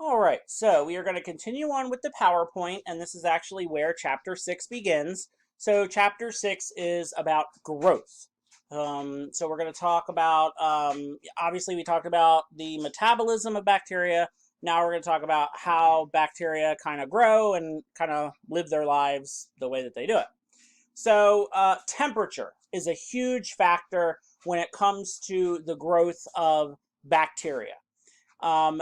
All right, so we are going to continue on with the PowerPoint, and this is actually where Chapter 6 begins. So Chapter 6 is about growth. So we're going to talk about, obviously we talked about the metabolism of bacteria. Now we're going to talk about how bacteria kind of grow and kind of live their lives the way that they do it. So temperature is a huge factor when it comes to the growth of bacteria.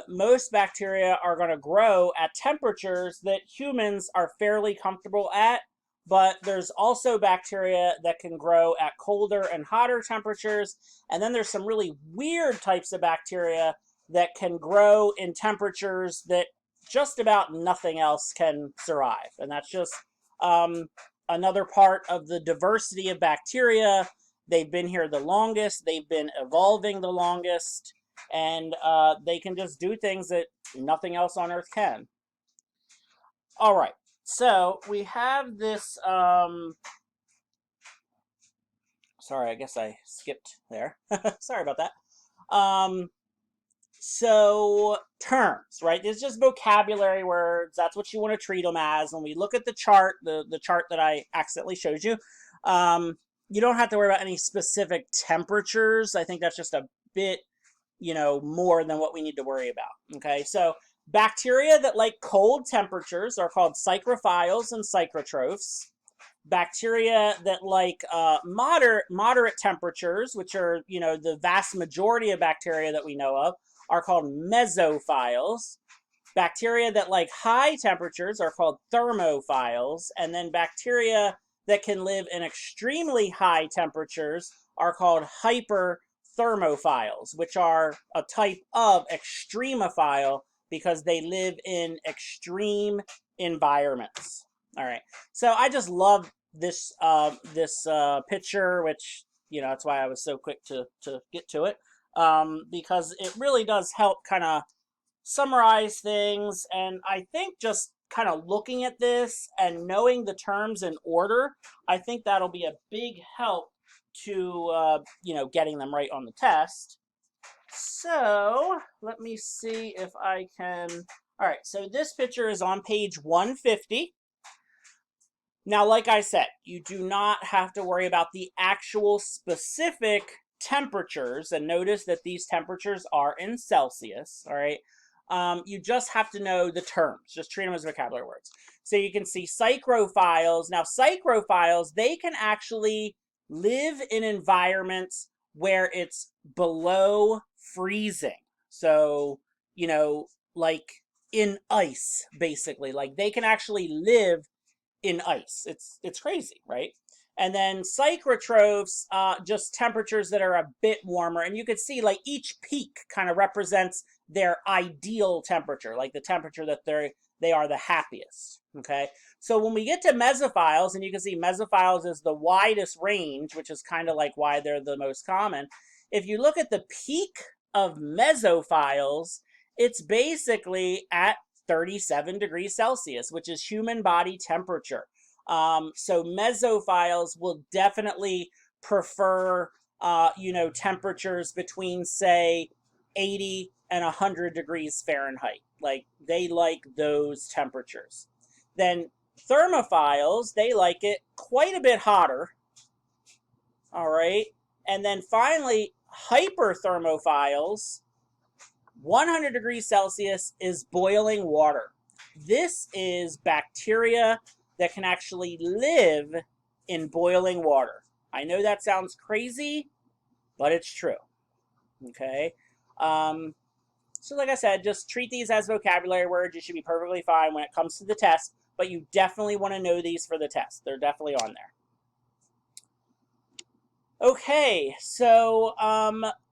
Most bacteria are going to grow at temperatures that humans are fairly comfortable at, but there's also bacteria that can grow at colder and hotter temperatures. And then there's some really weird types of bacteria that can grow in temperatures that just about nothing else can survive. And that's just another part of the diversity of bacteria. They've been here the longest, they've been evolving the longest, and they can just do things that nothing else on Earth can. All right, so we have this, sorry, I guess I skipped there. Sorry about that. So terms, right? It's just vocabulary words. That's what you want to treat them as. When we look at the chart, the chart that I accidentally showed you, you don't have to worry about any specific temperatures. I think that's just a bit, more than what we need to worry about. Okay, so bacteria that like cold temperatures are called psychrophiles and psychotrophs. Bacteria that like moderate temperatures, which are the vast majority of bacteria that we know of, are called mesophiles. Bacteria that like high temperatures are called thermophiles, and then bacteria that can live in extremely high temperatures are called hyperthermophiles, which are a type of extremophile because they live in extreme environments. All right, so I just love this picture, which that's why I was so quick to get to it, because it really does help kind of summarize things. And I think just kind of looking at this and knowing the terms in order, I think that'll be a big help to getting them right on the test. So let me see if I can. All right, so this picture is on page 150. Now, like I said, you do not have to worry about the actual specific temperatures, and notice that these temperatures are in Celsius, all right? You just have to know the terms. Just treat them as vocabulary words. So you can see psychrophiles. Now, psychrophiles, they can actually live in environments where it's below freezing. So, like in ice, basically. Like they can actually live in ice. It's crazy, right? And then psychotrophs, just temperatures that are a bit warmer. And you can see like each peak kind of represents their ideal temperature, like the temperature that they are the happiest. Okay, so when we get to mesophiles, and you can see mesophiles is the widest range, which is kind of like why they're the most common. If you look at the peak of mesophiles, it's basically at 37 degrees Celsius, which is human body temperature. So mesophiles will definitely prefer, temperatures between, say, 80 and 100 degrees Fahrenheit. Like, they like those temperatures. Then thermophiles, they like it quite a bit hotter. All right. And then finally, hyperthermophiles, 100 degrees Celsius is boiling water. This is bacteria that can actually live in boiling water. I know that sounds crazy, but it's true. Okay. So like I said, just treat these as vocabulary words. You should be perfectly fine when it comes to the test, but you definitely want to know these for the test. They're definitely on there. Okay, so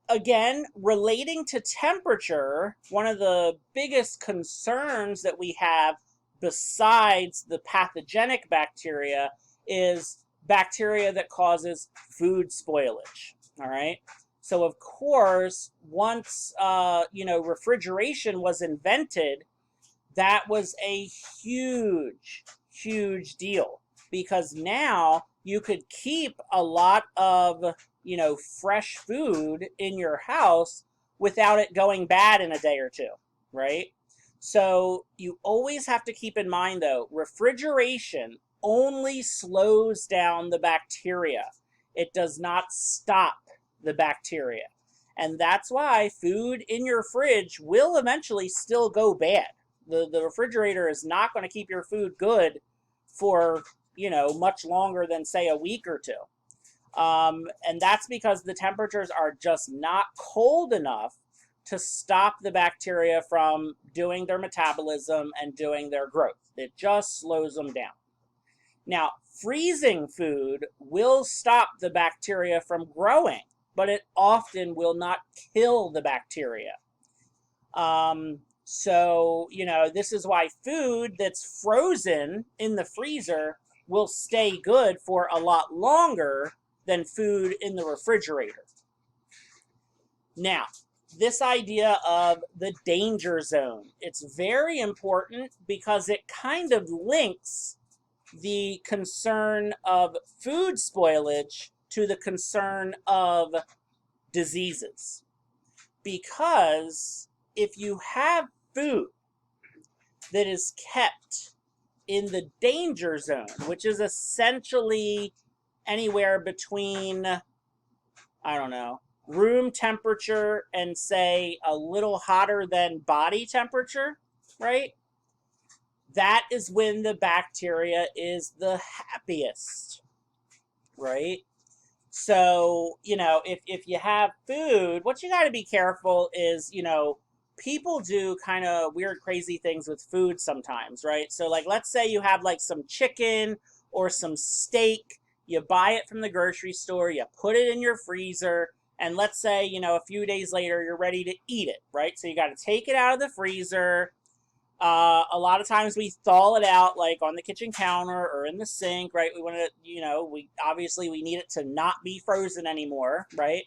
again, relating to temperature, one of the biggest concerns that we have besides the pathogenic bacteria is bacteria that causes food spoilage. All right. So of course, once refrigeration was invented, that was a huge, huge deal, because now you could keep a lot of fresh food in your house without it going bad in a day or two, right? So you always have to keep in mind, though, refrigeration only slows down the bacteria. It does not stop the bacteria. And that's why food in your fridge will eventually still go bad. The refrigerator is not going to keep your food good for, much longer than, say, a week or two. And that's because the temperatures are just not cold enough to stop the bacteria from doing their metabolism and doing their growth. It just slows them down. Now, freezing food will stop the bacteria from growing, but it often will not kill the bacteria. This is why food that's frozen in the freezer will stay good for a lot longer than food in the refrigerator. Now, this idea of the danger zone, it's very important because it kind of links the concern of food spoilage to the concern of diseases. Because if you have food that is kept in the danger zone, which is essentially anywhere between, I don't know, room temperature and say a little hotter than body temperature, right? That is when the bacteria is the happiest, right? So, if you have food, what you got to be careful is, people do kind of weird, crazy things with food sometimes, right? So, like, let's say you have like some chicken or some steak, you buy it from the grocery store, you put it in your freezer, and let's say, a few days later, you're ready to eat it, right? So you got to take it out of the freezer. A lot of times we thaw it out, like on the kitchen counter or in the sink, right? We want to, we need it to not be frozen anymore, right?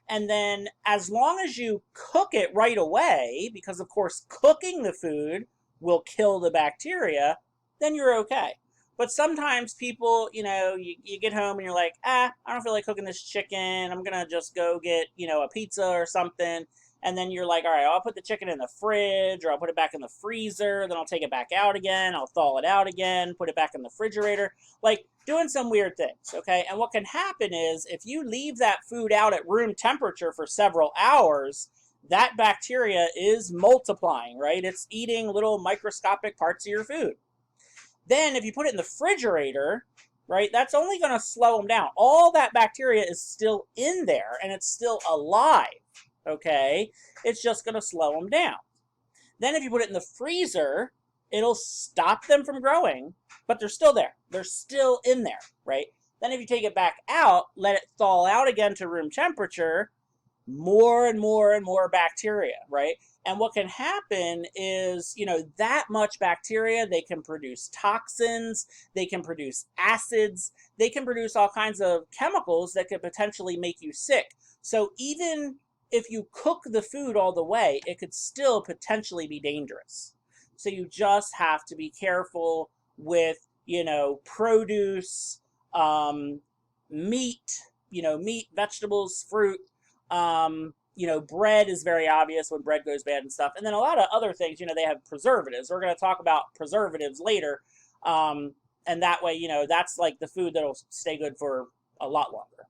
And then as long as you cook it right away, because of course cooking the food will kill the bacteria, then you're okay. But sometimes people, you get home and you're like, I don't feel like cooking this chicken. I'm going to just go get, a pizza or something. And then you're like, all right, I'll put the chicken in the fridge, or I'll put it back in the freezer. Then I'll take it back out again. I'll thaw it out again, put it back in the refrigerator. Like doing some weird things, okay? And what can happen is if you leave that food out at room temperature for several hours, that bacteria is multiplying, right? It's eating little microscopic parts of your food. Then if you put it in the refrigerator, right, that's only going to slow them down. All that bacteria is still in there and it's still alive, okay? It's just going to slow them down. Then if you put it in the freezer, it'll stop them from growing, but they're still there. They're still in there, right? Then if you take it back out, let it thaw out again to room temperature, more and more and more bacteria, right? And what can happen is, that much bacteria, they can produce toxins, they can produce acids, they can produce all kinds of chemicals that could potentially make you sick. So even if you cook the food all the way, it could still potentially be dangerous. So you just have to be careful with, produce, meat, vegetables, fruit. Bread is very obvious when bread goes bad and stuff. And then a lot of other things, they have preservatives. We're going to talk about preservatives later. And that way, that's like the food that'll stay good for a lot longer.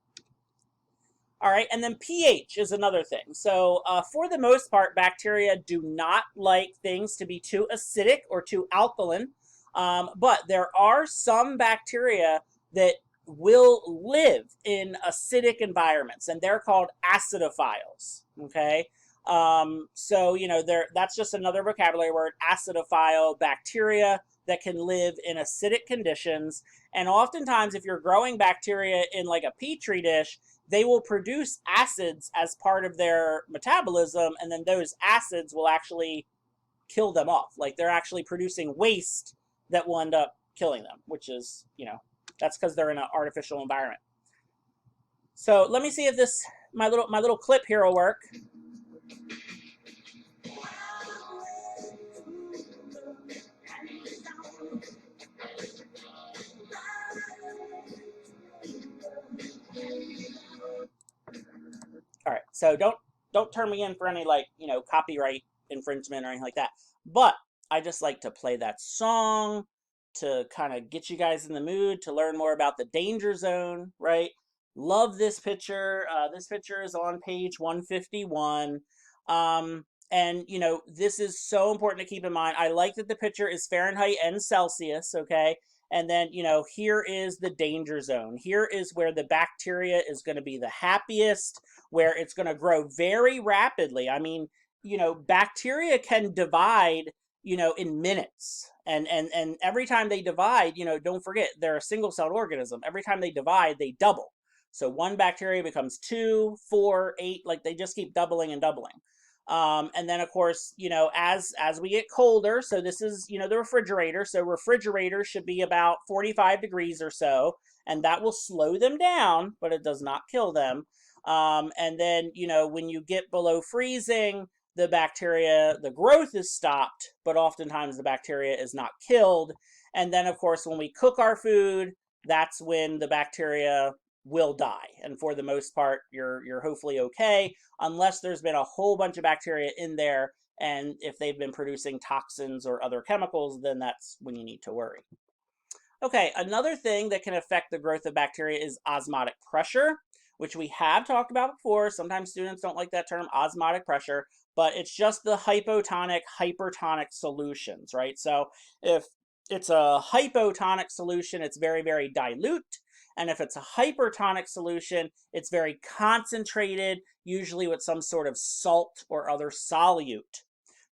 All right, and then pH is another thing. So for the most part, bacteria do not like things to be too acidic or too alkaline. But there are some bacteria that will live in acidic environments, and they're called acidophiles, okay? That's just another vocabulary word, acidophile bacteria that can live in acidic conditions. And oftentimes, if you're growing bacteria in like a petri dish, they will produce acids as part of their metabolism, and then those acids will actually kill them off. Like they're actually producing waste that will end up killing them, which is, that's because they're in an artificial environment. So let me see if my little clip here will work. All right, so don't turn me in for any copyright infringement or anything like that. But I just like to play that song to kind of get you guys in the mood to learn more about the danger zone, right? Love this picture. This picture is on page 151. Um, and, you know, this is so important to keep in mind. I like that the picture is Fahrenheit and Celsius, okay? And then, you know, here is the danger zone. Here is where the bacteria is going to be the happiest, where it's going to grow very rapidly. I mean, you know, bacteria can divide, you know, in minutes. And every time they divide, you know, don't forget they're a single-celled organism. Every time they divide, they double. So one bacteria becomes 2, 4, 8, like they just keep doubling and doubling. And then of course, you know, as we get colder, so this is, you know, the refrigerator. So refrigerators should be about 45 degrees or so, and that will slow them down, but it does not kill them. And then, you know, when you get below freezing, the bacteria, the growth is stopped, but oftentimes the bacteria is not killed. And then, of course, when we cook our food, that's when the bacteria will die. And for the most part, you're hopefully okay, unless there's been a whole bunch of bacteria in there. And if they've been producing toxins or other chemicals, then that's when you need to worry. Okay, another thing that can affect the growth of bacteria is osmotic pressure, which we have talked about before. Sometimes students don't like that term, osmotic pressure, but it's just the hypotonic, hypertonic solutions, right? So if it's a hypotonic solution, it's very, very dilute. And if it's a hypertonic solution, it's very concentrated, usually with some sort of salt or other solute.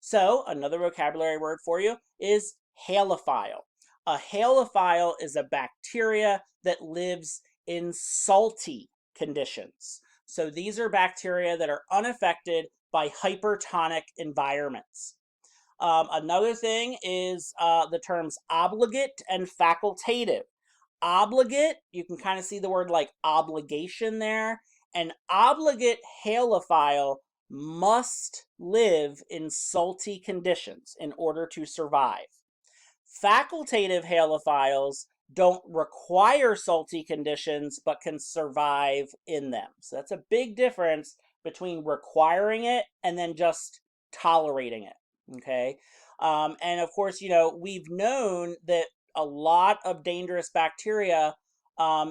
So another vocabulary word for you is halophile. A halophile is a bacteria that lives in salty conditions. So these are bacteria that are unaffected by hypertonic environments. Another thing is the terms obligate and facultative. Obligate, you can kind of see the word like obligation there. An obligate halophile must live in salty conditions in order to survive. Facultative halophiles don't require salty conditions but can survive in them. So that's a big difference between requiring it and then just tolerating it. Okay. And of course, you know, we've known that a lot of dangerous bacteria,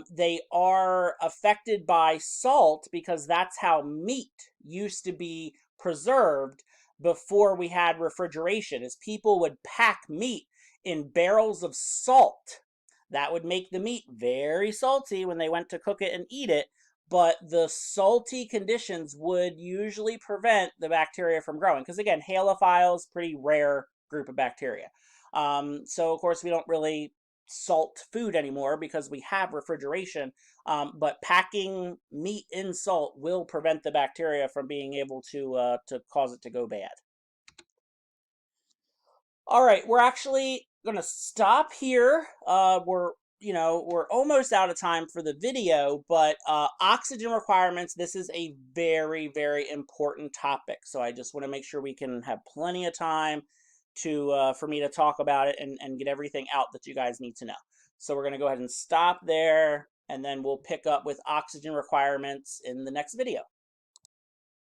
they are affected by salt because that's how meat used to be preserved before we had refrigeration, as people would pack meat in barrels of salt. That would make the meat very salty when they went to cook it and eat it, but the salty conditions would usually prevent the bacteria from growing. Because again, halophiles, pretty rare group of bacteria. So of course we don't really salt food anymore because we have refrigeration, but packing meat in salt will prevent the bacteria from being able to cause it to go bad. All right, we're actually going to stop here. We're almost out of time for the video, but oxygen requirements, this is a very, very important topic. So I just want to make sure we can have plenty of time to for me to talk about it and get everything out that you guys need to know. So we're going to go ahead and stop there, and then we'll pick up with oxygen requirements in the next video.